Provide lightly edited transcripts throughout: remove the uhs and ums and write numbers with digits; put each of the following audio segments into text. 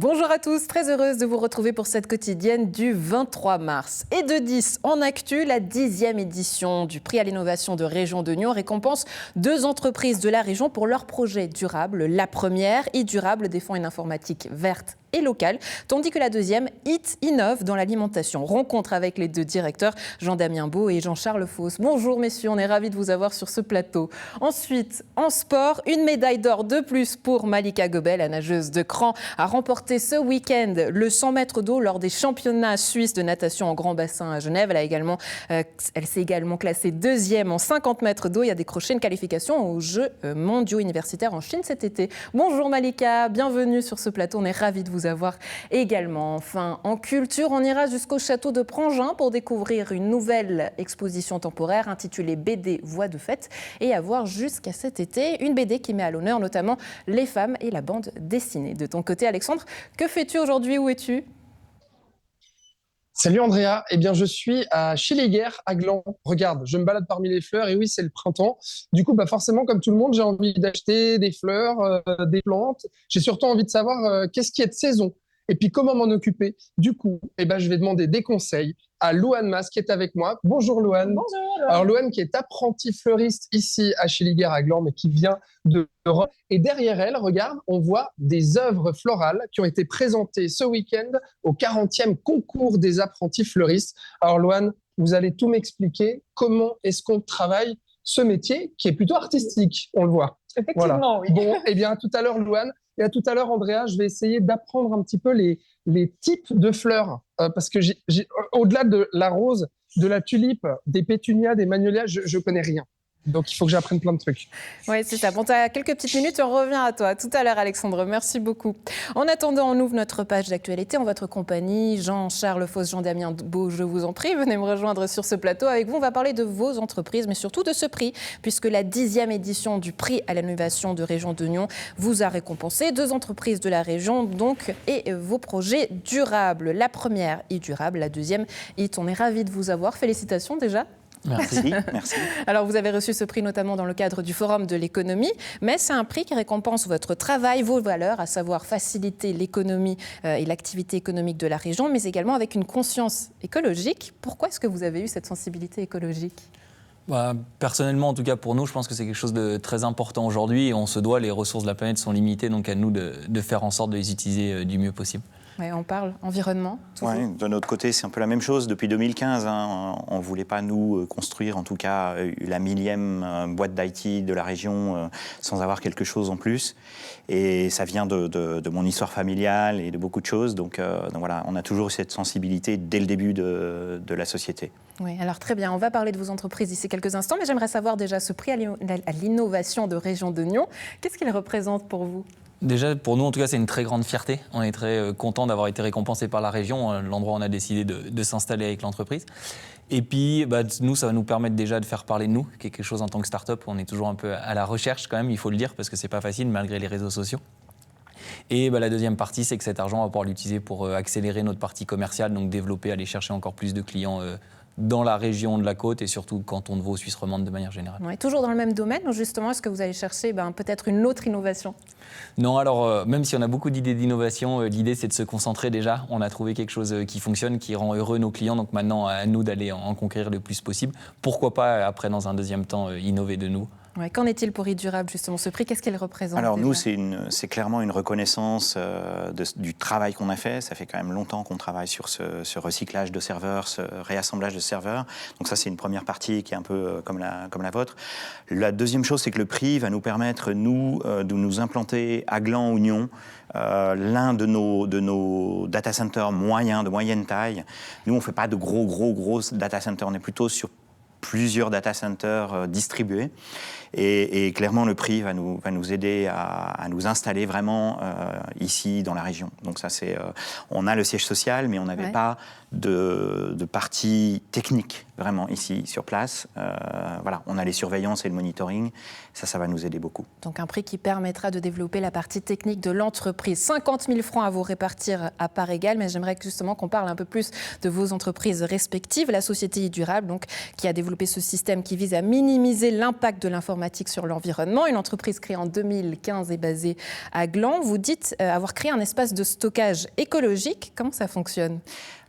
Bonjour à tous, très heureuse de vous retrouver pour cette quotidienne du 23 mars. Et de 10 en actu, la 10e édition du prix à l'innovation de Région de Nyon récompense 2 entreprises de la région pour leurs projets durables. La première, e-Durable, défend une informatique verte et locale, tandis que la deuxième, HIT, innove dans l'alimentation. Rencontre avec les 2 directeurs, Jean-Damien Beau et Jean-Charles Fausse. Bonjour messieurs, on est ravis de vous avoir sur ce plateau. Ensuite, en sport, une médaille d'or de plus pour Malika Gobel, la nageuse de Cran, a remporté ce week-end le 100 mètres d'eau lors des championnats suisses de natation en grand bassin à Genève. Elle s'est également classée 2e en 50 mètres d'eau et a décroché une qualification aux Jeux mondiaux universitaires en Chine cet été. Bonjour Malika, bienvenue sur ce plateau, on est ravis de vous avoir également. Enfin, en culture, on ira jusqu'au château de Prangin pour découvrir une nouvelle exposition temporaire intitulée BD Voix de fête et à voir jusqu'à cet été une BD qui met à l'honneur notamment les femmes et la bande dessinée. De ton côté, Alexandre, que fais-tu aujourd'hui? Où es-tu? Salut Andrea, eh bien je suis à Schilliger à Gland. Regarde, je me balade parmi les fleurs et oui, c'est le printemps. Du coup, forcément, comme tout le monde, j'ai envie d'acheter des fleurs, des plantes. J'ai surtout envie de savoir qu'est-ce qui est de saison et puis comment m'en occuper. Du coup, je vais demander des conseils à Louane Mas qui est avec moi. Bonjour Louane. Bonjour. Alors Louane qui est apprentie fleuriste ici à Schilliger à Gland, mais qui vient de Rome. Et derrière elle, regarde, on voit des œuvres florales qui ont été présentées ce week-end au 40e concours des apprentis fleuristes. Alors Louane, vous allez tout m'expliquer. Comment est-ce qu'on travaille ce métier qui est plutôt artistique, on le voit. Effectivement, oui. Bon, eh bien à tout à l'heure Louane. Et à tout à l'heure, Andrea, je vais essayer d'apprendre un petit peu les types de fleurs. Parce que au-delà de la rose, de la tulipe, des pétunias, des magnolias, je ne connais rien. Donc, il faut que j'apprenne plein de trucs. Oui, c'est ça. Bon, tu as quelques petites minutes, on revient à toi. Tout à l'heure, Alexandre. Merci beaucoup. En attendant, on ouvre notre page d'actualité en votre compagnie. Jean-Charles Fausse, Jean-Damien Beau, je vous en prie, venez me rejoindre sur ce plateau. Avec vous, on va parler de vos entreprises, mais surtout de ce prix, puisque la 10e édition du prix à l'innovation de Région de Nyon vous a récompensé 2 entreprises de la région, donc, et vos projets durables. La première, e-Durable, la deuxième, HIT. On est ravis de vous avoir. Félicitations déjà. Merci. Merci. Alors, vous avez reçu ce prix notamment dans le cadre du Forum de l'économie, mais c'est un prix qui récompense votre travail, vos valeurs, à savoir faciliter l'économie et l'activité économique de la région, mais également avec une conscience écologique. Pourquoi est-ce que vous avez eu cette sensibilité écologique ? Personnellement, en tout cas pour nous, je pense que c'est quelque chose de très important aujourd'hui et on se doit, les ressources de la planète sont limitées, donc à nous de faire en sorte de les utiliser du mieux possible. Ouais, on parle environnement. Ouais, de notre côté, c'est un peu la même chose. Depuis 2015, on ne voulait pas, nous, construire, en tout cas, la 1000e boîte d'IT de la région sans avoir quelque chose en plus. Et ça vient de mon histoire familiale et de beaucoup de choses. Donc voilà, on a toujours eu cette sensibilité dès le début de la société. Oui, alors très bien. On va parler de vos entreprises d'ici quelques instants, mais j'aimerais savoir déjà ce prix à l'innovation de Région de Nyon. Qu'est-ce qu'il représente pour vous ? Déjà, pour nous, en tout cas, c'est une très grande fierté. On est très contents d'avoir été récompensés par la région, l'endroit où on a décidé de s'installer avec l'entreprise. Et puis, nous, ça va nous permettre déjà de faire parler de nous, qui est quelque chose en tant que start-up. On est toujours un peu à la recherche quand même, il faut le dire, parce que c'est pas facile malgré les réseaux sociaux. Et la deuxième partie, c'est que cet argent, on va pouvoir l'utiliser pour accélérer notre partie commerciale, donc développer, aller chercher encore plus de clients dans la région de la côte et surtout canton de Vaud, Suisse romande de manière générale. Ouais, toujours dans le même domaine, justement, est-ce que vous allez chercher peut-être une autre innovation ? Non, alors même si on a beaucoup d'idées d'innovation, l'idée c'est de se concentrer déjà. On a trouvé quelque chose qui fonctionne, qui rend heureux nos clients, donc maintenant à nous d'aller en conquérir le plus possible. Pourquoi pas après, dans un deuxième temps, innover de nous. Ouais, qu'en est-il pour e-Durable, justement, ce prix? Qu'est-ce qu'il représente? Alors déjà? nous, c'est clairement une reconnaissance du travail qu'on a fait. Ça fait quand même longtemps qu'on travaille sur ce recyclage de serveurs, ce réassemblage de serveurs. Donc ça, c'est une première partie qui est un peu comme la vôtre. La deuxième chose, c'est que le prix va nous permettre, nous, de nous implanter à Gland ou Nyon, l'un de nos data centers moyens, de moyenne taille. Nous, on ne fait pas de gros data centers. On est plutôt sur plusieurs data centers distribués. Et clairement, le prix va nous aider à nous installer vraiment ici, dans la région. Donc ça, on a le siège social, mais on n'avait pas de partie technique vraiment ici, sur place. Voilà, on a les surveillances et le monitoring. Ça va nous aider beaucoup. Donc un prix qui permettra de développer la partie technique de l'entreprise. 50 000 francs à vous répartir à part égale, mais j'aimerais justement qu'on parle un peu plus de vos entreprises respectives. La société e-Durable, donc, qui a développé ce système qui vise à minimiser l'impact de l'informatique sur l'environnement. Une entreprise créée en 2015 et basée à Gland. Vous dites avoir créé un espace de stockage écologique. Comment ça fonctionne ?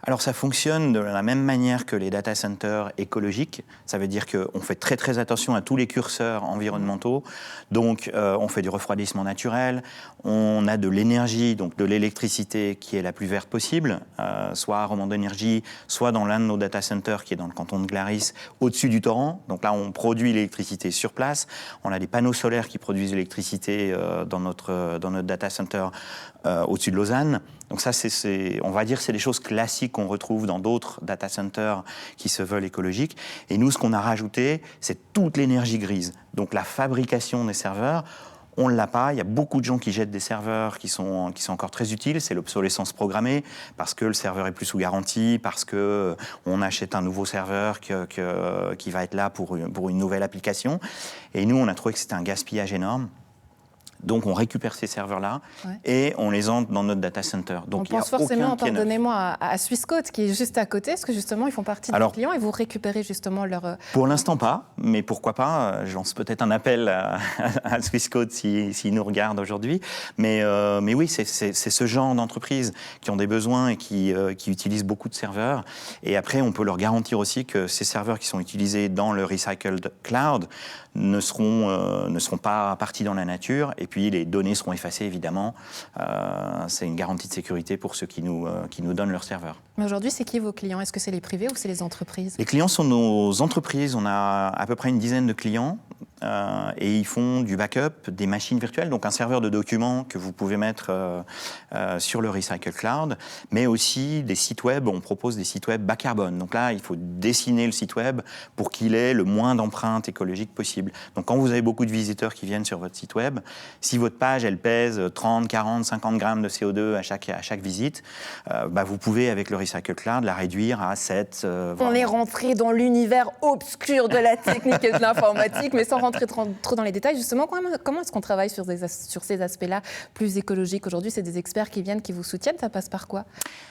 Alors ça fonctionne de la même manière que les data centers écologiques. Ça veut dire qu'on fait très très attention à tous les curseurs environnementaux. Donc on fait du refroidissement naturel, on a de l'énergie, donc de l'électricité qui est la plus verte possible, soit à Romande Énergie, soit dans l'un de nos data centers qui est dans le canton de Glaris, au-dessus du torrent. Donc là on produit l'électricité sur place. On a des panneaux solaires qui produisent l'électricité dans notre data center au-dessus de Lausanne. Donc ça, on va dire, c'est des choses classiques qu'on retrouve dans d'autres data centers qui se veulent écologiques. Et nous, ce qu'on a rajouté, c'est toute l'énergie grise. Donc la fabrication des serveurs, on ne l'a pas. Il y a beaucoup de gens qui jettent des serveurs qui sont encore très utiles. C'est l'obsolescence programmée, parce que le serveur est plus sous garantie, parce qu'on achète un nouveau serveur qui va être là pour une nouvelle application. Et nous, on a trouvé que c'était un gaspillage énorme. Donc, on récupère ces serveurs-là et on les entre dans notre data center. Donc, on pense forcément, pardonnez-moi, à Swissquote qui est juste à côté. Est-ce que justement, ils font partie des clients et vous récupérez justement leur... Pour l'instant, pas. Mais pourquoi pas ? Je lance peut-être un appel à Swissquote s'ils nous regardent aujourd'hui. Mais oui, c'est ce genre d'entreprises qui ont des besoins et qui utilisent beaucoup de serveurs. Et après, on peut leur garantir aussi que ces serveurs qui sont utilisés dans le Recycled Cloud ne seront pas partis dans la nature. Et puis, les données seront effacées, évidemment. C'est une garantie de sécurité pour ceux qui nous donnent leurs serveurs. Mais aujourd'hui, c'est qui vos clients ? Est-ce que c'est les privés ou c'est les entreprises ? Les clients sont nos entreprises. On a à peu près une dizaine de clients. Et ils font du backup des machines virtuelles, donc un serveur de documents que vous pouvez mettre sur le Recycle Cloud, mais aussi des sites web. On propose des sites web bas carbone. Donc là, il faut dessiner le site web pour qu'il ait le moins d'empreintes écologiques possible. Donc quand vous avez beaucoup de visiteurs qui viennent sur votre site web, si votre page, elle pèse 30, 40, 50 grammes de CO2 à chaque visite, vous pouvez, avec le Recycle Cloud, la réduire à 7. On est rentré dans l'univers obscur de la technique et de l'informatique, mais sans rentrer trop dans les détails. Justement, comment est-ce qu'on travaille sur ces aspects-là plus écologiques aujourd'hui ? C'est des experts qui viennent, qui vous soutiennent. Ça passe par quoi ?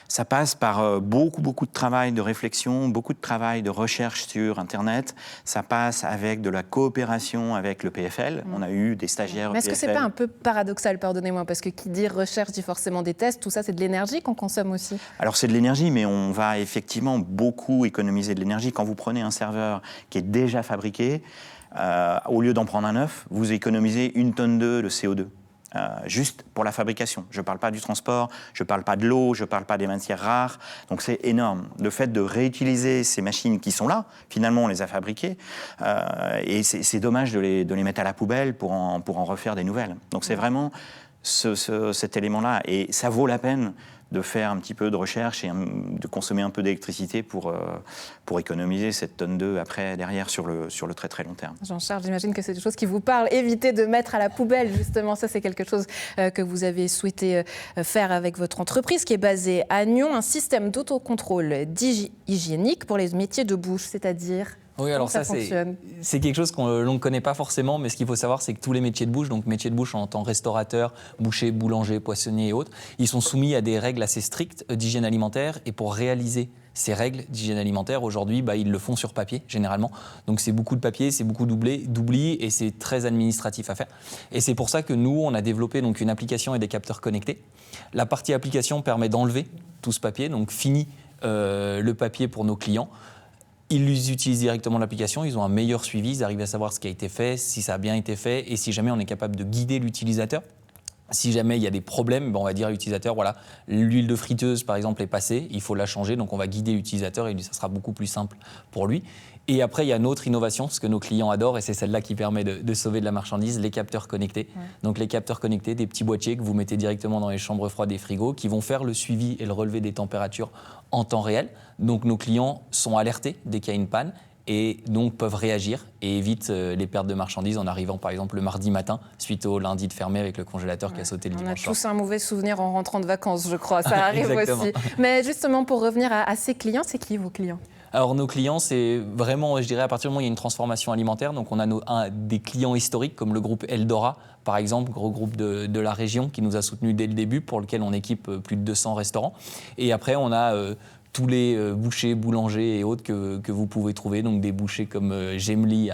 Ça passe par beaucoup de travail de réflexion, beaucoup de travail de recherche sur Internet. Ça passe avec de la coopération avec le PFL. On a eu des stagiaires. Mais est-ce que c'est pas un peu paradoxal, pardonnez-moi, parce que qui dit recherche dit forcément des tests. Tout ça, c'est de l'énergie qu'on consomme aussi. Alors c'est de l'énergie, mais on va effectivement beaucoup économiser de l'énergie. Quand vous prenez un serveur qui est déjà fabriqué, au lieu d'en prendre un neuf, vous économisez 1,2 tonne de CO2. Juste pour la fabrication. Je ne parle pas du transport, je ne parle pas de l'eau, je ne parle pas des matières rares. Donc c'est énorme. Le fait de réutiliser ces machines qui sont là, finalement on les a fabriquées, et c'est dommage de les mettre à la poubelle pour en refaire des nouvelles. Donc c'est vraiment cet élément-là. Et ça vaut la peine de faire un petit peu de recherche et de consommer un peu d'électricité pour économiser cette tonne 2 après, derrière, sur le très très long terme. Jean-Charles, j'imagine que c'est des choses qui vous parlent. Évitez de mettre à la poubelle, justement. Ça, c'est quelque chose que vous avez souhaité faire avec votre entreprise qui est basée à Nyon. Un système d'autocontrôle hygiénique pour les métiers de bouche, c'est-à-dire... Oui, alors ça c'est quelque chose qu'on ne connaît pas forcément, mais ce qu'il faut savoir, c'est que tous les métiers de bouche, donc métiers de bouche en tant que restaurateur, boucher, boulanger, poissonnier et autres, ils sont soumis à des règles assez strictes d'hygiène alimentaire. Et pour réaliser ces règles d'hygiène alimentaire, aujourd'hui, ils le font sur papier, généralement. Donc c'est beaucoup de papier, c'est beaucoup d'oubli et c'est très administratif à faire. Et c'est pour ça que nous, on a développé donc une application et des capteurs connectés. La partie application permet d'enlever tout ce papier, donc fini le papier pour nos clients. Ils utilisent directement l'application, ils ont un meilleur suivi, ils arrivent à savoir ce qui a été fait, si ça a bien été fait, et si jamais on est capable de guider l'utilisateur. Si jamais il y a des problèmes, on va dire à l'utilisateur, voilà, l'huile de friteuse par exemple est passée, il faut la changer, donc on va guider l'utilisateur et ça sera beaucoup plus simple pour lui. Et après, il y a une autre innovation, ce que nos clients adorent, et c'est celle-là qui permet de sauver de la marchandise, les capteurs connectés. Ouais. Donc les capteurs connectés, des petits boîtiers que vous mettez directement dans les chambres froides des frigos, qui vont faire le suivi et le relevé des températures en temps réel. Donc nos clients sont alertés dès qu'il y a une panne, et donc peuvent réagir et évitent les pertes de marchandises en arrivant par exemple le mardi matin suite au lundi de fermé avec le congélateur qui a sauté le dimanche. On a tous un mauvais souvenir en rentrant de vacances, je crois, ça arrive aussi. Mais justement, pour revenir à ces clients, c'est qui vos clients ? Alors nos clients, c'est vraiment, je dirais, à partir du moment où il y a une transformation alimentaire, donc on a des clients historiques comme le groupe Eldora, par exemple, gros groupe de la région qui nous a soutenus dès le début, pour lequel on équipe plus de 200 restaurants. Et après, on a tous les bouchers, boulangers et autres que vous pouvez trouver, donc des bouchers comme Gemli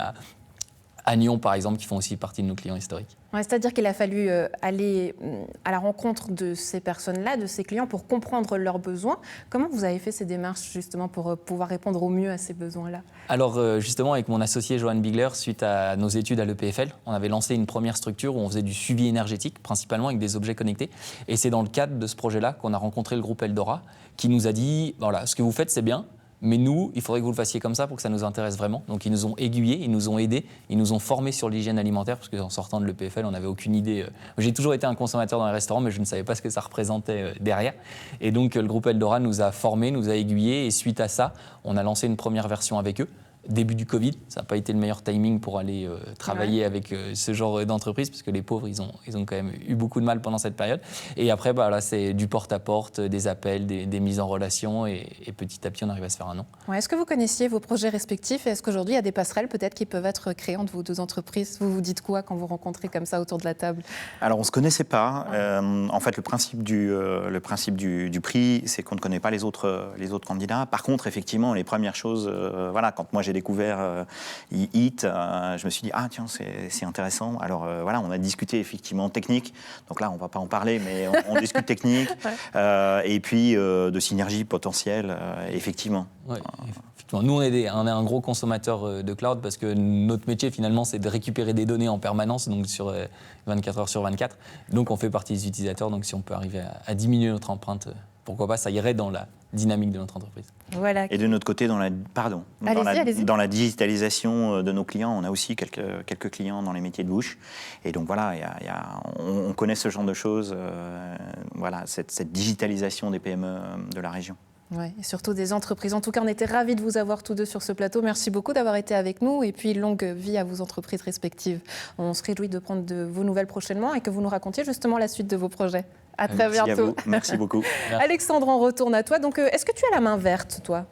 à Nyon, par exemple, qui font aussi partie de nos clients historiques. Ouais, c'est-à-dire qu'il a fallu aller à la rencontre de ces personnes-là, de ces clients, pour comprendre leurs besoins. Comment vous avez fait ces démarches, justement, pour pouvoir répondre au mieux à ces besoins-là? Alors, justement, avec mon associé Johan Bigler, suite à nos études à l'EPFL, on avait lancé une première structure où on faisait du suivi énergétique, principalement avec des objets connectés. Et c'est dans le cadre de ce projet-là qu'on a rencontré le groupe Eldora, qui nous a dit, voilà, ce que vous faites, c'est bien, mais nous, il faudrait que vous le fassiez comme ça pour que ça nous intéresse vraiment. Donc ils nous ont aiguillés, ils nous ont aidés, ils nous ont formés sur l'hygiène alimentaire, parce qu'en sortant de l'EPFL, on n'avait aucune idée. J'ai toujours été un consommateur dans les restaurants, mais je ne savais pas ce que ça représentait derrière. Et donc le groupe Eldora nous a formés, nous a aiguillés, et suite à ça, on a lancé une première version avec eux. Début du Covid, ça n'a pas été le meilleur timing pour aller travailler avec ce genre d'entreprise, parce que les pauvres, ils ont quand même eu beaucoup de mal pendant cette période. Et après, là, c'est du porte-à-porte, des appels, des mises en relation, et petit à petit, on arrive à se faire un nom. Ouais, est-ce que vous connaissiez vos projets respectifs, et est-ce qu'aujourd'hui, il y a des passerelles peut-être qui peuvent être créées entre vos deux entreprises? Vous vous dites quoi quand vous rencontrez comme ça autour de la table? Alors, on ne se connaissait pas. En fait, le principe du prix, c'est qu'on ne connaît pas les autres candidats. Par contre, effectivement, les premières choses, voilà, quand moi j'ai découvert Eat, je me suis dit, ah tiens, c'est intéressant. Alors voilà, on a discuté effectivement technique. Donc là, on ne va pas en parler, mais on discute technique. Et puis de synergie potentielle, effectivement. Ouais. Nous, on est un gros consommateur de cloud, parce que notre métier, finalement, c'est de récupérer des données en permanence, donc sur 24 heures sur 24. Donc, on fait partie des utilisateurs. Donc, si on peut arriver à diminuer notre empreinte, pourquoi pas, ça irait dans la dynamique de notre entreprise. Voilà. Et de notre côté, dans la digitalisation de nos clients, on a aussi quelques clients dans les métiers de bouche. Et donc voilà, on connaît ce genre de choses, voilà, cette digitalisation des PME de la région. Ouais, et surtout des entreprises. En tout cas, on était ravis de vous avoir tous deux sur ce plateau. Merci beaucoup d'avoir été avec nous, et puis longue vie à vos entreprises respectives. On se réjouit de prendre de vos nouvelles prochainement et que vous nous racontiez justement la suite de vos projets. À très bientôt. Merci à vous. Merci beaucoup. Alexandre, on retourne à toi. Donc, est-ce que tu as la main verte, toi?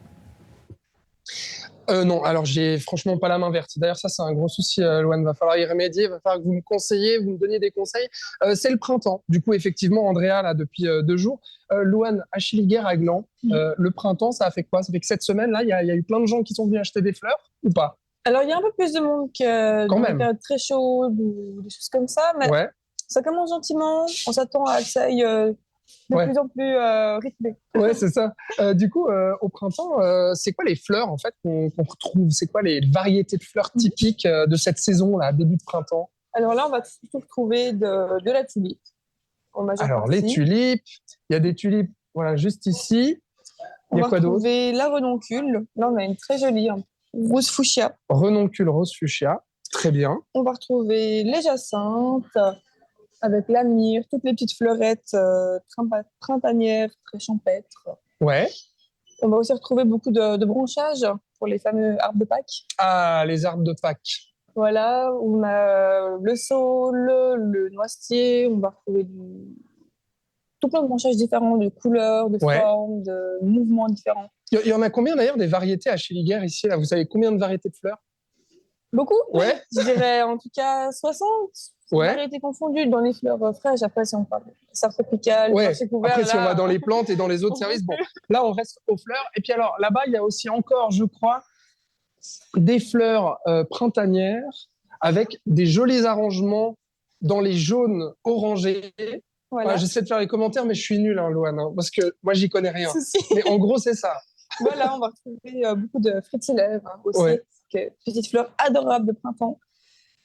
Non, alors j'ai franchement pas la main verte. D'ailleurs, ça, c'est un gros souci, Loane. Va falloir y remédier, va falloir que vous me conseillez, vous me donniez des conseils. C'est le printemps. Du coup, effectivement, Andrea, là, depuis 2 jours. Loane, Achille-Guerre à Gland, le printemps, ça a fait quoi? Ça fait que cette semaine, là, il y a eu plein de gens qui sont venus acheter des fleurs ou pas? Alors, il y a un peu plus de monde que dans les périodes très chaudes ou des choses comme ça, mais ça commence gentiment. On s'attend à que ça aille de plus en plus rythmé. Ouais, c'est ça. Du coup, au printemps, c'est quoi les fleurs en fait qu'on retrouve? C'est quoi les variétés de fleurs typiques de cette saison-là, début de printemps? Alors là, on va surtout retrouver de la tulipe. Alors, les tulipes, il y a des tulipes, voilà, juste ici. Il y a quoi d'autre? On va retrouver la renoncule. Là, on a une très jolie rose fuchsia. Renoncule rose fuchsia, très bien. On va retrouver les jacinthes, avec la myrrhe, toutes les petites fleurettes printanières, très champêtres. Ouais. On va aussi retrouver beaucoup de branchages pour les fameux arbres de Pâques. Ah, les arbres de Pâques. Voilà, on a le saule, le noisetier, on va retrouver tout plein de branchages différents, de couleurs, de formes, de mouvements différents. Il y en a combien d'ailleurs des variétés à Achille-Guerre ici là? Vous savez combien de variétés de fleurs? Beaucoup, ouais. Je dirais en tout cas 60 variétés confondues dans les fleurs fraîches. Après, si on parle de serre tropicale, couvert, après, là... si on va dans les plantes et dans les autres services, bon, là, on reste aux fleurs. Et puis alors, là-bas, il y a aussi encore, je crois, des fleurs printanières avec des jolis arrangements dans les jaunes orangés. Voilà. J'essaie de faire les commentaires, mais je suis nul, hein, Loane, hein, parce que moi, j'y connais rien. Mais en gros, c'est ça. Voilà, on va retrouver beaucoup de fritillèvres aussi. Petite fleur adorable de printemps.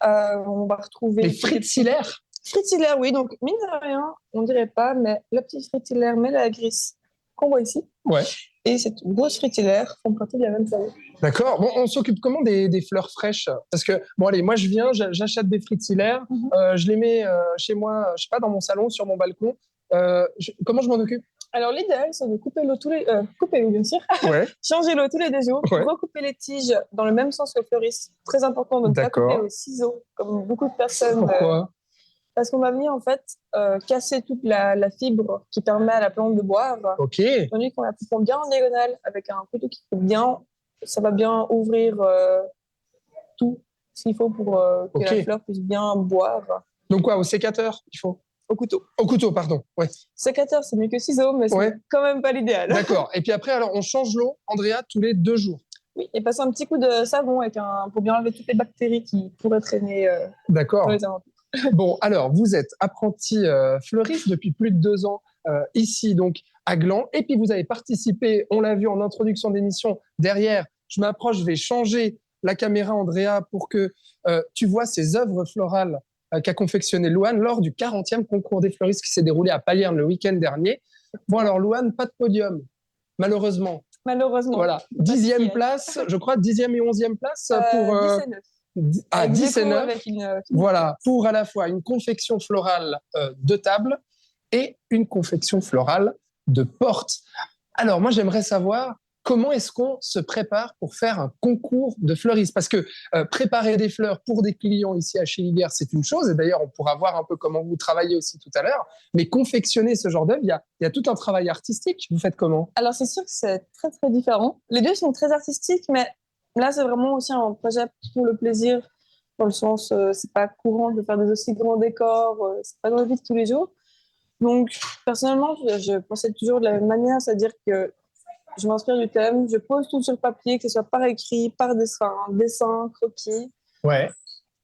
On va retrouver... Les fritillaires? Fritillaires, oui. Donc, mine de rien, on ne dirait pas, mais la petite fritillaire mélagris qu'on voit ici. Ouais. Et cette grosse fritillaire font partie de la même famille. D'accord. Bon, on s'occupe comment des fleurs fraîches? Parce que, bon, allez, moi, je viens, j'achète des fritillaires, je les mets chez moi, je sais pas, dans mon salon, sur mon balcon. Comment je m'en occupe? Alors, l'idéal, c'est de couper l'eau couper l'eau, bien sûr. Changer l'eau tous les 2 jours. Recouper les tiges dans le même sens que le fleuriste. Très important de ne pas couper au ciseau, comme beaucoup de personnes. Pourquoi? Parce qu'on va venir, en fait, casser toute la fibre qui permet à la plante de boire. Ok. Tandis qu'on la coupe bien en diagonale, avec un couteau qui coupe bien ça va bien ouvrir tout ce qu'il faut pour que la fleur puisse bien boire. Donc quoi, au sécateur, il faut? Au couteau. Au couteau, pardon. Ouais. Sécateur, c'est mieux que ciseaux, mais c'est quand même pas l'idéal. D'accord. Et puis après, alors, on change l'eau, Andrea, tous les 2 jours. Oui, et passer un petit coup de savon pour bien enlever toutes les bactéries qui pourraient traîner D'accord. dans les alentours. Bon, alors, vous êtes apprenti fleuriste depuis plus de 2 ans ici, donc, à Gland. Et puis, vous avez participé, on l'a vu en introduction d'émission, derrière, je m'approche, je vais changer la caméra, Andrea, pour que tu vois ces œuvres florales qu'a confectionné Louane lors du 40e concours des fleuristes qui s'est déroulé à Payerne le week-end dernier. Bon, alors, Louane, pas de podium, malheureusement. Malheureusement. Voilà, 10e place, je crois, 10e et 11e place pour... 10 et 9. À 10 et 9, voilà, pour à la fois une confection florale de table et une confection florale de porte. Alors, moi, j'aimerais savoir comment est-ce qu'on se prépare pour faire un concours de fleuristes? Parce que préparer des fleurs pour des clients ici à Schilliger, c'est une chose, et d'ailleurs, on pourra voir un peu comment vous travaillez aussi tout à l'heure, mais confectionner ce genre d'œuvre, il y a tout un travail artistique. Vous faites comment? Alors, c'est sûr que c'est très, très différent. Les deux sont très artistiques, mais là, c'est vraiment aussi un projet pour le plaisir, dans le sens, c'est pas courant de faire des aussi grands décors, c'est pas dans la vie de tous les jours. Donc, personnellement, je procède toujours de la même manière, c'est-à-dire que je m'inspire du thème, je pose tout sur papier, que ce soit par écrit, par dessin, croquis. Ouais.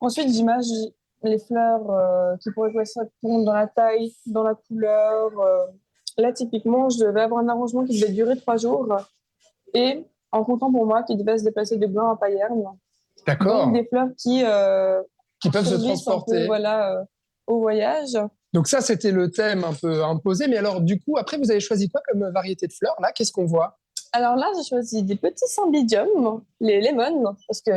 Ensuite, j'image les fleurs qui pourraient correspondre dans la taille, dans la couleur. Là, typiquement, je devais avoir un arrangement qui devait durer 3 jours. Et en comptant pour moi, qui devait se déplacer de Gland à Payerne. D'accord. Donc, des fleurs qui peuvent se transporter. Au voyage. Donc ça, c'était le thème un peu imposé. Mais alors, du coup, après, vous avez choisi quoi comme variété de fleurs? Là, qu'est-ce qu'on voit? Alors là, j'ai choisi des petits cymbidiums, les lemons, parce que...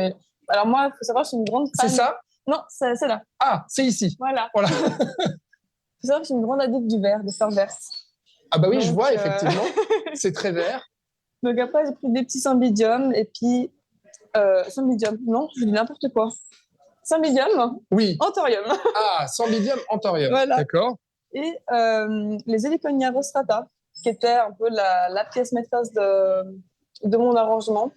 Alors moi, il faut savoir, je suis une grande fan... C'est ça? Non, c'est là. Ah, c'est ici. Voilà. Il faut savoir que je suis une grande addict du vert, des fleurs vertes. Ah bah oui, donc, je vois, effectivement. C'est très vert. Donc après, j'ai pris des petits cymbidiums, et puis... cymbidium, non, je dis n'importe quoi. Cymbidium, oui. Anthurium. Ah, cymbidium, Anthurium. Voilà. D'accord. Et les Heliconia rostrata, qui était un peu la pièce maîtresse de mon arrangement,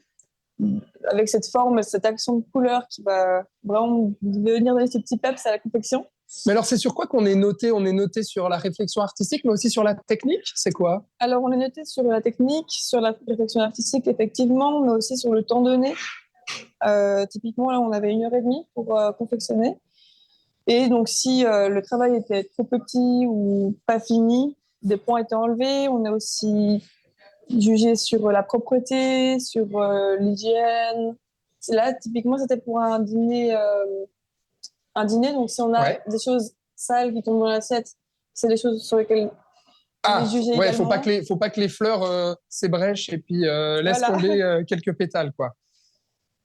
avec cette forme, cette action de couleur qui va vraiment venir donner ce petit peps à la confection. Mais alors, c'est sur quoi qu'on est noté? On est noté sur la réflexion artistique, mais aussi sur la technique? C'est quoi? Alors, on est noté sur la technique, sur la réflexion artistique, effectivement, mais aussi sur le temps donné. Typiquement, là, on avait 1h30 pour confectionner. Et donc, si le travail était trop petit ou pas fini, des points étaient enlevés. On a aussi jugé sur la propreté, sur l'hygiène. Là, typiquement, c'était pour un dîner. Donc, si on a des choses sales qui tombent dans l'assiette, c'est des choses sur lesquelles on est jugé également. Faut pas que les fleurs s'ébrèchent et puis laissent tomber quelques pétales, quoi.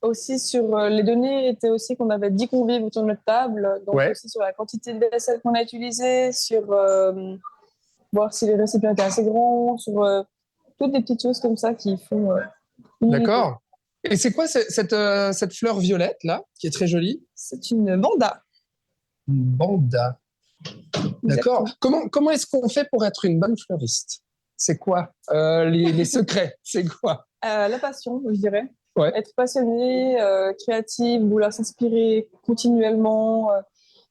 Aussi, sur les données étaient aussi qu'on avait 10 convives autour de notre table, donc aussi sur la quantité de vaisselle qu'on a utilisée, sur voir si les récipients étaient assez grands, sur toutes des petites choses comme ça qui font... D'accord. Et c'est quoi cette fleur violette, là, qui est très jolie? C'est une banda. Une banda. D'accord. Comment est-ce qu'on fait pour être une bonne fleuriste? C'est quoi les secrets? C'est quoi? La passion, je dirais. Ouais. Être passionné, créative, vouloir s'inspirer continuellement.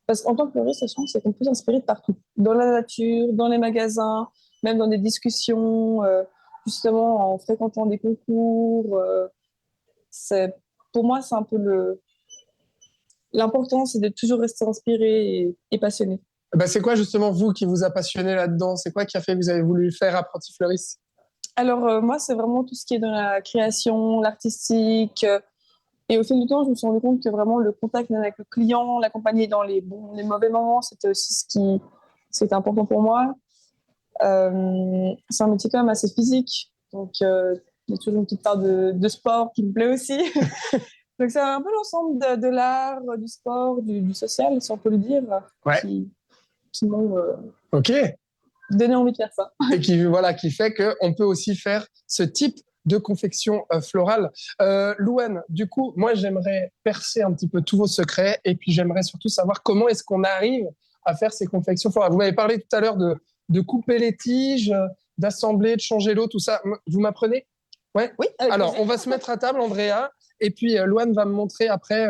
Parce qu'en tant que fleuriste, la chance, c'est qu'on peut s'inspirer de partout. Dans la nature, dans les magasins, même dans des discussions, justement en fréquentant des concours. Pour moi, c'est un peu l'important, c'est de toujours rester inspiré et passionné. Bah, c'est quoi justement vous qui vous a passionné là-dedans? C'est quoi qui a fait que vous avez voulu faire apprenti fleuriste? Alors moi, c'est vraiment tout ce qui est dans la création, l'artistique. Et au fil du temps, je me suis rendu compte que vraiment le contact avec le client, l'accompagner dans les bons, les mauvais moments, c'était aussi c'était important pour moi. C'est un métier quand même assez physique, donc il y a toujours une petite part de sport qui me plaît aussi. Donc c'est un peu l'ensemble de l'art, du sport, du social, si on peut le dire, qui m'ont donné envie de faire ça. Et qui fait qu'on peut aussi faire ce type de confection florale. Louane, du coup, moi j'aimerais percer un petit peu tous vos secrets et puis j'aimerais surtout savoir comment est-ce qu'on arrive à faire ces confections florales. Vous m'avez parlé tout à l'heure de couper les tiges, d'assembler, de changer l'eau, tout ça. Vous m'apprenez? Ouais. Oui, avec Alors, plaisir. on va se mettre à table, Andrea, et puis Loane va me montrer après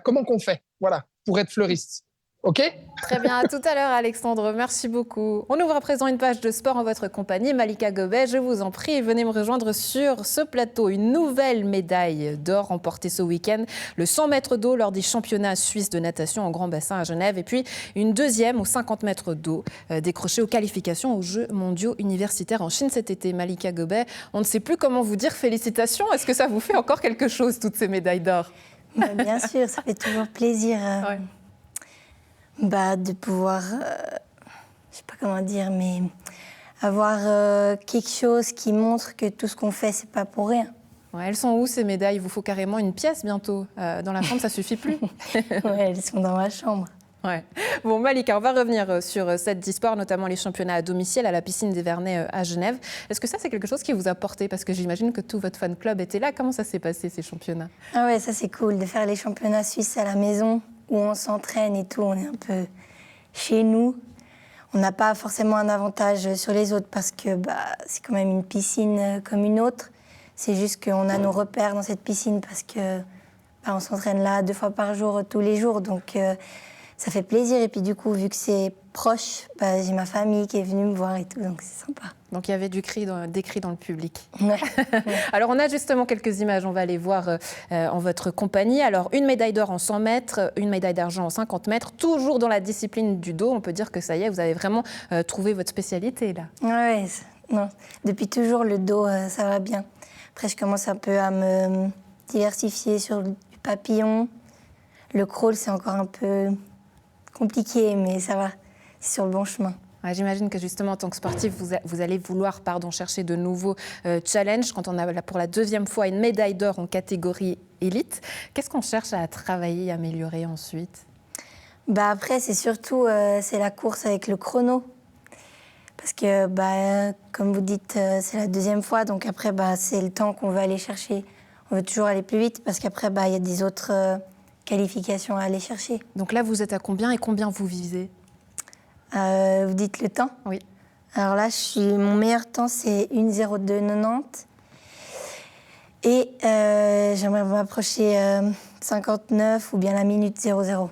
comment qu'on fait, voilà, pour être fleuriste. OK? Très bien, à tout à l'heure Alexandre, merci beaucoup. On ouvre à présent une page de sport en votre compagnie. Malika Gobet, je vous en prie, venez me rejoindre sur ce plateau. Une nouvelle médaille d'or remportée ce week-end, le 100 mètres d'eau lors des championnats suisses de natation en grand bassin à Genève. Et puis une deuxième aux 50 mètres d'eau décrochée aux qualifications aux Jeux mondiaux universitaires en Chine cet été. Malika Gobet, on ne sait plus comment vous dire félicitations. Est-ce que ça vous fait encore quelque chose, toutes ces médailles d'or? Bien sûr, ça fait toujours plaisir Ouais. de pouvoir, je sais pas comment dire, mais avoir quelque chose qui montre que tout ce qu'on fait, c'est pas pour rien. Ouais, elles sont où ces médailles? Il vous faut carrément une pièce bientôt. Dans la chambre, ça suffit plus. Ouais, elles sont dans ma chambre. Ouais. Bon, Malika, on va revenir sur cette d'e-sport, notamment les championnats à domicile à la piscine des Vernets à Genève. Est-ce que ça, c'est quelque chose qui vous a porté? Parce que j'imagine que tout votre fan club était là. Comment ça s'est passé, ces championnats? Ah ouais, ça c'est cool, de faire les championnats suisses à la maison, où on s'entraîne et tout, on est un peu chez nous. On n'a pas forcément un avantage sur les autres parce que c'est quand même une piscine comme une autre. C'est juste qu'on a nos repères dans cette piscine parce que on s'entraîne là 2 fois par jour, tous les jours. Donc ça fait plaisir. Et puis du coup, vu que c'est proche, j'ai ma famille qui est venue me voir et tout, donc c'est sympa. Donc il y avait des cris dans le public. Ouais. Alors on a justement quelques images, on va les voir en votre compagnie. Alors une médaille d'or en 100 mètres, une médaille d'argent en 50 mètres, toujours dans la discipline du dos. On peut dire que ça y est, vous avez vraiment trouvé votre spécialité là. Ouais, non. Depuis toujours, le dos, ça va bien. Après, je commence un peu à me diversifier sur du papillon. Le crawl, c'est encore un peu compliqué, mais ça va. C'est sur le bon chemin. Ouais, j'imagine que justement, en tant que sportif, vous allez vouloir chercher de nouveaux challenges. Quand on a pour la 2e fois une médaille d'or en catégorie élite, qu'est-ce qu'on cherche à travailler, à améliorer ensuite? Après, c'est surtout c'est la course avec le chrono. Parce que, comme vous dites, c'est la 2e fois. Donc après, c'est le temps qu'on veut aller chercher. On veut toujours aller plus vite parce qu'après, il y a des autres qualifications à aller chercher. Donc là, vous êtes à combien et combien vous visez? Vous dites le temps? Oui. Alors là, mon meilleur temps, c'est 1:02,90. Et j'aimerais m'approcher 59 ou bien la minute 00.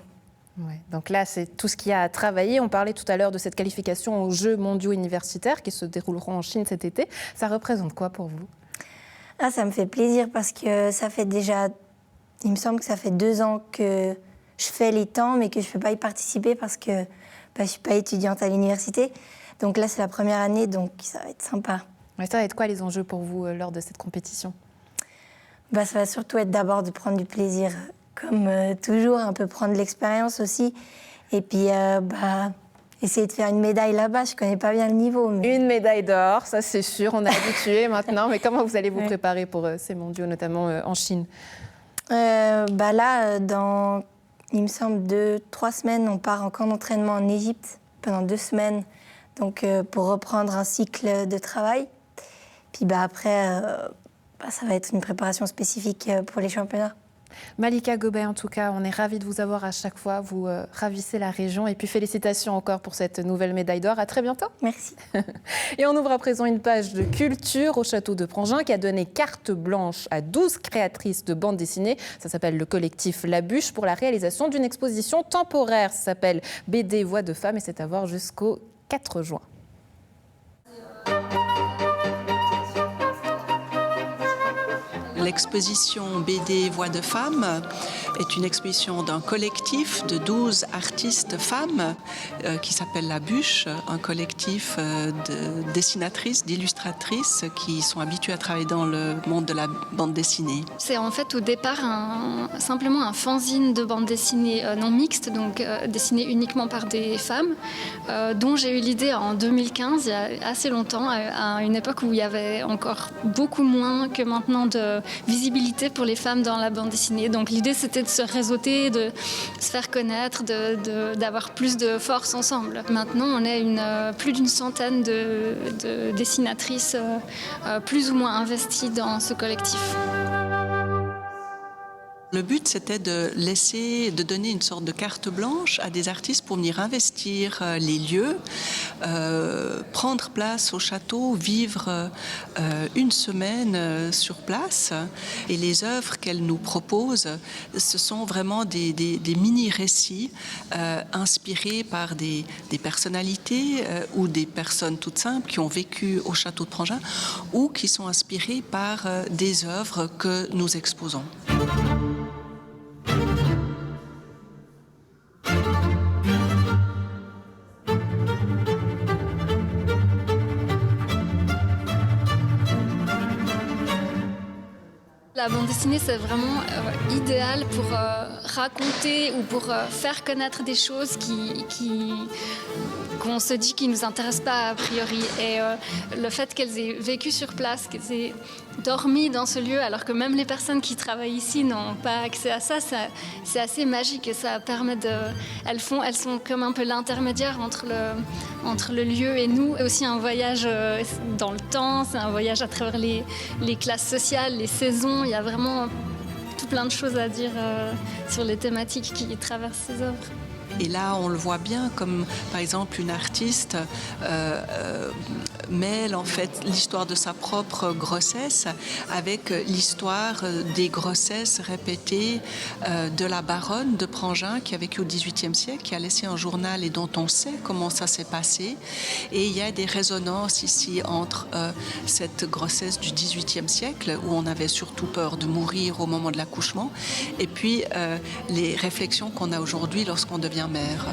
Ouais, donc là, c'est tout ce qu'il y a à travailler. On parlait tout à l'heure de cette qualification aux Jeux mondiaux universitaires qui se dérouleront en Chine cet été. Ça représente quoi pour vous? Ça me fait plaisir parce que ça fait déjà, il me semble que ça fait 2 ans que je fais les temps, mais que je ne peux pas y participer parce que je ne suis pas étudiante à l'université. Donc là, c'est la première année, donc ça va être sympa. Ouais, ça va être quoi les enjeux pour vous lors de cette compétition? Ça va surtout être d'abord de prendre du plaisir, comme toujours, un peu prendre de l'expérience aussi. Et puis, essayer de faire une médaille là-bas. Je ne connais pas bien le niveau. Mais... Une médaille d'or, ça c'est sûr, on est habitué maintenant. Mais comment vous allez vous préparer pour ces mondiaux, notamment en Chine? Là, dans, il me semble, 2-3 semaines, on part en camp d'entraînement en Égypte pendant 2 semaines. Donc, pour reprendre un cycle de travail. Puis après, ça va être une préparation spécifique pour les championnats. Malika Gobet, en tout cas, on est ravis de vous avoir à chaque fois. Vous ravissez la région. Et puis félicitations encore pour cette nouvelle médaille d'or. À très bientôt. Merci. Et on ouvre à présent une page de culture au château de Prangin qui a donné carte blanche à 12 créatrices de bande dessinée. Ça s'appelle le collectif La Bûche pour la réalisation d'une exposition temporaire. Ça s'appelle BD Voix de Femmes et c'est à voir jusqu'au 4 juin. L'exposition BD Voix de Femmes est une exposition d'un collectif de 12 artistes femmes qui s'appelle La Bûche, un collectif de dessinatrices, d'illustratrices qui sont habituées à travailler dans le monde de la bande dessinée. C'est en fait au départ simplement un fanzine de bande dessinée non mixte, donc dessiné uniquement par des femmes, dont j'ai eu l'idée en 2015, il y a assez longtemps, à une époque où il y avait encore beaucoup moins que maintenant de visibilité pour les femmes dans la bande dessinée. Donc l'idée c'était de se réseauter, de se faire connaître, d'avoir plus de force ensemble. Maintenant on est plus d'une centaine de dessinatrices plus ou moins investies dans ce collectif. Le but, c'était de donner une sorte de carte blanche à des artistes pour venir investir les lieux, prendre place au château, vivre une semaine sur place. Et les œuvres qu'elle nous propose, ce sont vraiment des mini-récits inspirés par des personnalités ou des personnes toutes simples qui ont vécu au château de Prangin ou qui sont inspirés par des œuvres que nous exposons. La bande dessinée, c'est vraiment idéal pour raconter ou pour faire connaître des choses qu'on se dit qui ne nous intéressent pas a priori. Et le fait qu'elles aient vécu sur place, qu'elles aient dormi dans ce lieu, alors que même les personnes qui travaillent ici n'ont pas accès à ça, c'est assez magique et ça permet de... Elles sont comme un peu l'intermédiaire entre le lieu et nous. Et aussi un voyage dans le temps, c'est un voyage à travers les classes sociales, les saisons. Il y a vraiment tout plein de choses à dire sur les thématiques qui traversent ces œuvres. Et là, on le voit bien, comme par exemple une artiste mêle en fait l'histoire de sa propre grossesse avec l'histoire des grossesses répétées de la baronne de Prangin qui a vécu au XVIIIe siècle, qui a laissé un journal et dont on sait comment ça s'est passé. Et il y a des résonances ici entre cette grossesse du XVIIIe siècle où on avait surtout peur de mourir au moment de l'accouchement et puis les réflexions qu'on a aujourd'hui lorsqu'on devient mère.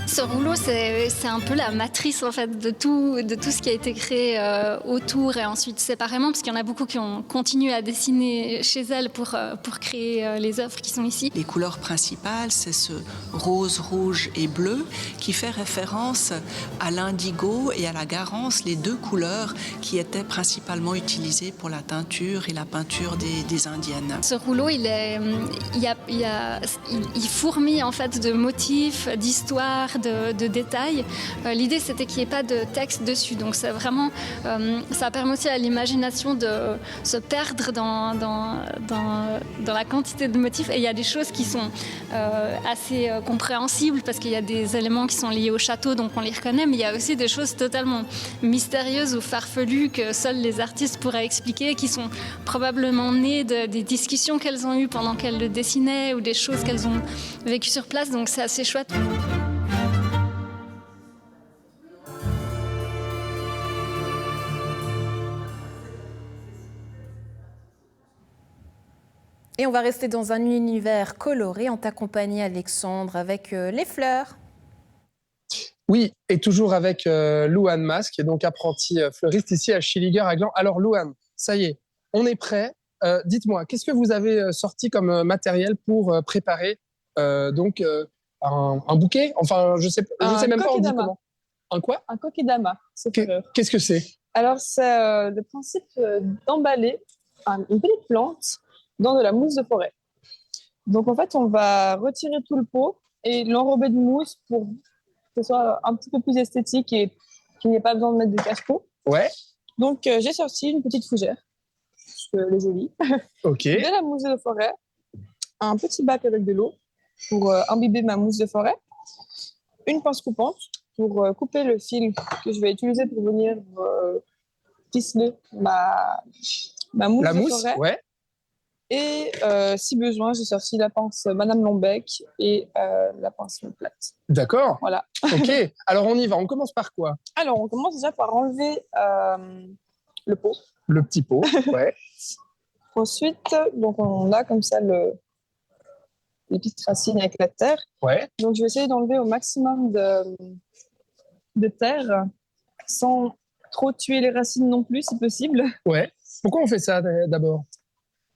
Ce rouleau, c'est un peu la matrice en fait de tout ce qui a été créé autour et ensuite séparément, parce qu'il y en a beaucoup qui ont continué à dessiner chez elles pour créer les œuvres qui sont ici. Les couleurs principales, c'est ce rose, rouge et bleu qui fait référence à l'indigo et à la garance, les deux couleurs qui étaient principalement utilisées pour la teinture et la peinture des Indiennes. Ce rouleau, il fourmille en fait de motifs, d'histoires, de détails. L'idée, c'était qu'il n'y ait pas de texte dessus. Donc, c'est vraiment, ça permet aussi à l'imagination de se perdre dans la quantité de motifs. Et il y a des choses qui sont assez compréhensibles parce qu'il y a des éléments qui sont liés au château, donc on les reconnaît. Mais il y a aussi des choses totalement mystérieuses ou farfelues que seuls les artistes pourraient expliquer, qui sont probablement nées des discussions qu'elles ont eues pendant qu'elles le dessinaient ou des choses qu'elles ont vécues sur place. Donc, c'est assez chouette. Et on va rester dans un univers coloré en t'accompagnant, Alexandre, avec les fleurs. Oui, et toujours avec Louane Mas, qui est donc apprentie fleuriste ici à Schilliger à Gland. Alors Louane, ça y est, on est prêt. Dites-moi, qu'est-ce que vous avez sorti comme matériel pour préparer un bouquet? Enfin, je sais même pas on dit comment. Un quoi? Un kokedama. Qu'est-ce que c'est? Alors, c'est le principe d'emballer une petite plante dans de la mousse de forêt. Donc, en fait, on va retirer tout le pot et l'enrober de mousse pour que ce soit un petit peu plus esthétique et qu'il n'y ait pas besoin de mettre de cache-pot. Ouais. Donc, j'ai sorti une petite fougère, parce qu'elle est jolie. Ok. De la mousse de forêt, un petit bac avec de l'eau pour imbiber ma mousse de forêt, une pince coupante pour couper le fil que je vais utiliser pour venir ficeler ma mousse de forêt. Ouais. Et si besoin, j'ai sorti la pince Madame Lombec et la pince plate. D'accord. Voilà. Ok. Alors on y va. On commence par quoi? Alors on commence déjà par enlever le pot. Le petit pot. Ouais. Ensuite, donc on a comme ça les petites racines avec la terre. Ouais. Donc je vais essayer d'enlever au maximum de terre sans trop tuer les racines non plus, si possible. Ouais. Pourquoi on fait ça d'abord?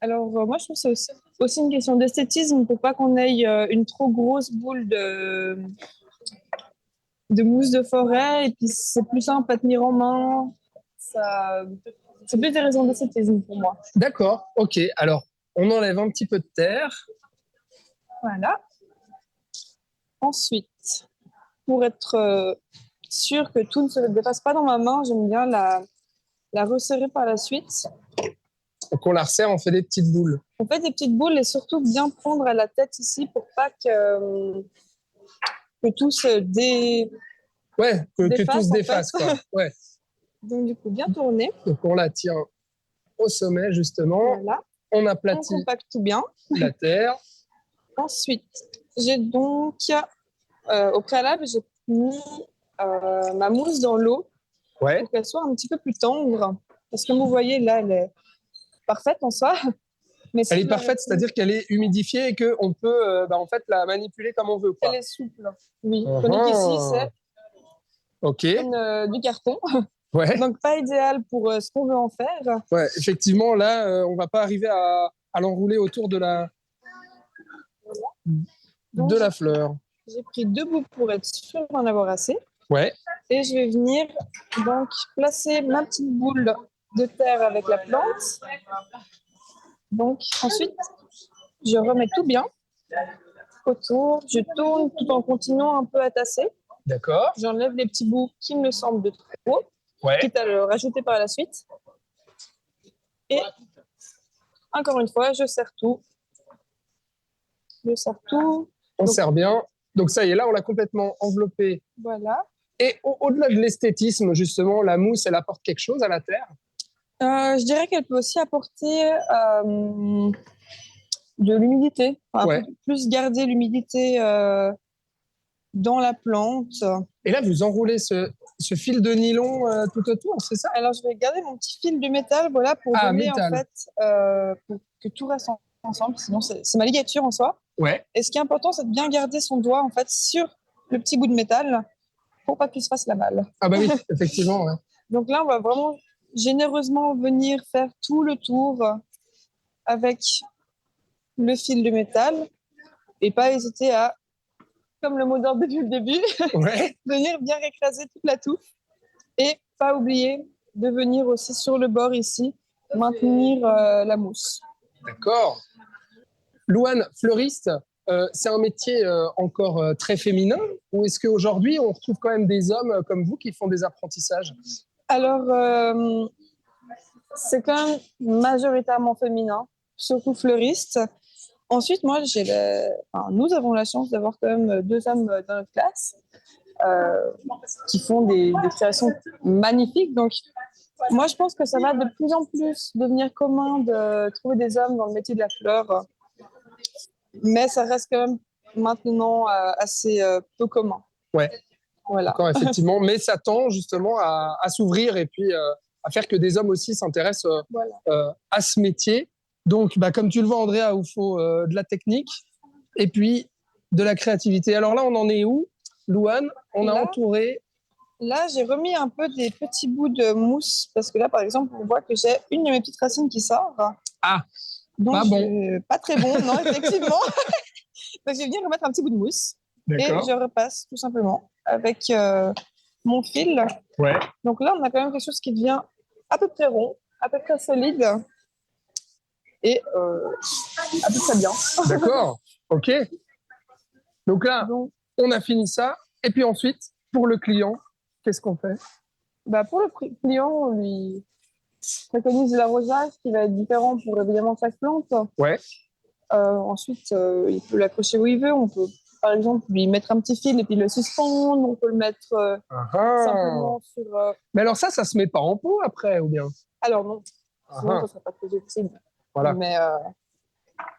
Alors, moi, je trouve que c'est aussi une question d'esthétisme pour pas qu'on ait une trop grosse boule de mousse de forêt. Et puis, c'est plus simple à tenir en main. C'est plus des raisons d'esthétisme pour moi. D'accord. Ok. Alors, on enlève un petit peu de terre. Voilà. Ensuite, pour être sûr que tout ne se dépasse pas dans ma main, j'aime bien la resserrer par la suite. Donc on la resserre, on fait des petites boules. On fait des petites boules et surtout bien prendre à la tête ici pour pas que tout se Ouais, que tout défasse, se en défasse, fait. quoi. Ouais. Donc du coup, bien tourner. Donc on la tient au sommet, justement. Voilà. On On aplatit compacte tout bien. la terre. Ensuite, j'ai donc, au préalable, j'ai mis ma mousse dans l'eau Ouais. pour qu'elle soit un petit peu plus tendre. Parce que vous voyez, là, elle est parfaite en soi. Mais si Elle est vous la parfaite, mettez- c'est-à-dire qu'elle est humidifiée et qu'on peut en fait, la manipuler comme on veut, quoi. Elle est souple. Oui. Ah. Tandis qu'ici, c'est Ok. du carton. Ouais. Donc, pas idéal pour ce qu'on veut en faire. Ouais, effectivement, là, on va pas arriver à l'enrouler autour de la Donc, fleur. j'ai pris 2 bouts pour être sûr d'en avoir assez. Ouais. Et je vais venir donc placer ma petite boule de terre avec la plante. Donc ensuite, je remets tout bien autour. Je tourne tout en continuant un peu à tasser. D'accord. J'enlève les petits bouts qui me semblent de trop, Ouais. quitte à le rajouter par la suite. Et encore une fois, je serre tout. Je serre tout. On Donc- serre bien. Donc ça y est, là, on l'a complètement enveloppé. Voilà. Et au-delà de l'esthétisme, justement, la mousse, elle apporte quelque chose à la terre. Je dirais qu'elle peut aussi apporter de l'humidité. Enfin, Ouais. plus garder l'humidité dans la plante. Et là, vous enroulez ce fil de nylon tout autour, c'est ça? Alors, je vais garder mon petit fil de métal, voilà, pour donner métal. en fait, pour que tout reste ensemble. Sinon, c'est ma ligature en soi. Ouais. Et ce qui est important, c'est de bien garder son doigt en fait sur le petit bout de métal pour pas qu'il se fasse la balle. Ah bah oui, effectivement. Ouais. Donc là, on va vraiment généreusement venir faire tout le tour avec le fil de métal et pas hésiter à, comme le mot d'ordre depuis le début, Ouais. venir bien écraser toute la touffe et pas oublier de venir aussi sur le bord ici maintenir la mousse. D'accord. Louane, fleuriste, c'est un métier encore très féminin ou est-ce qu'aujourd'hui, on retrouve quand même des hommes comme vous qui font des apprentissages? Alors, c'est quand même majoritairement féminin, surtout fleuriste. Ensuite, moi, nous avons la chance d'avoir quand même 2 hommes dans notre classe qui font des créations magnifiques. Donc, moi, je pense que ça va de plus en plus devenir commun de trouver des hommes dans le métier de la fleur. Mais ça reste quand même maintenant assez peu commun. Ouais. Voilà. D'accord, effectivement. Mais ça tend justement à s'ouvrir et puis à faire que des hommes aussi s'intéressent Voilà. à ce métier. Donc, comme tu le vois, Andrea, il faut de la technique et puis de la créativité. Alors là, on en est où, Louane? On a Là, entouré. Là, j'ai remis un peu des petits bouts de mousse parce que là, par exemple, on voit que j'ai une de mes petites racines qui sort. Ah, Donc, pas bon. pas très bon, non, effectivement. Donc, je vais venir remettre un petit bout de mousse et D'accord. je repasse tout simplement avec mon fil. Ouais. Donc là, on a quand même quelque chose qui devient à peu près rond, à peu près solide et à peu près bien. D'accord. OK. Donc là, Donc, on a fini ça. Et puis ensuite, pour le client, qu'est-ce qu'on fait? pour le client, on lui préconise l'arrosage qui va être différent pour évidemment chaque plante. Ouais. Ensuite, il peut l'accrocher où il veut. On peut, par exemple, lui mettre un petit fil et puis le suspendre. On peut le mettre simplement sur... Mais alors ça se met pas en pot après, ou bien? Alors non, sinon ça ne serait pas très utile. Voilà. Mais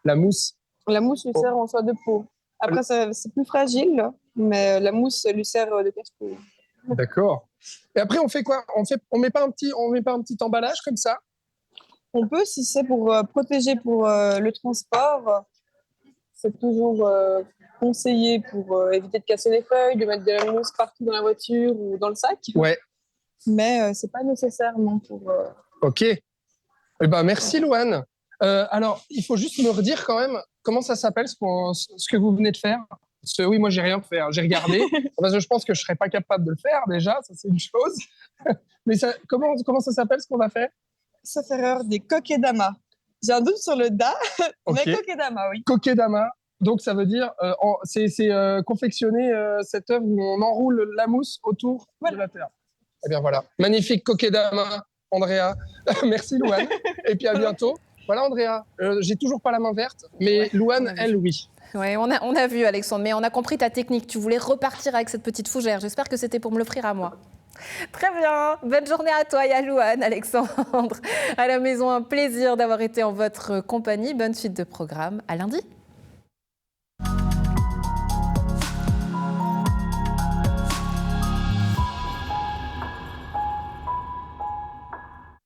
La mousse. la mousse lui sert en soi de peau. Après, c'est plus fragile, mais la mousse lui sert de cache-peau. D'accord. Et après, on fait quoi? On met pas un petit emballage comme ça? On peut, si c'est pour protéger pour le transport, c'est toujours conseillé pour éviter de casser les feuilles, de mettre de la mousse partout dans la voiture ou dans le sac. Ouais. Mais c'est pas nécessaire non pour. OK. Eh ben, merci, Louane. Alors, il faut juste me redire quand même comment ça s'appelle ce que vous venez de faire. Parce que oui, moi, j'ai rien fait. J'ai regardé. Parce que je pense que je serais pas capable de le faire déjà. Ça, c'est une chose. Mais comment ça s'appelle ce qu'on va faire? Sauf erreur, des coquets d'amas. J'ai un doute sur le da, Ok. mais kokedama, oui. Kokedama, donc ça veut dire, c'est confectionner cette œuvre où on enroule la mousse autour de la terre. Eh bien voilà, magnifique kokedama, Andrea. Merci Louane, et puis à bientôt. Voilà Andrea, j'ai toujours pas la main verte, mais Louane, elle, oui. Oui, on a vu Alexandre, mais on a compris ta technique. Tu voulais repartir avec cette petite fougère. J'espère que c'était pour me l'offrir à moi. Très bien, bonne journée à toi et à Louane, Alexandre. À la maison, un plaisir d'avoir été en votre compagnie. Bonne suite de programme, à lundi.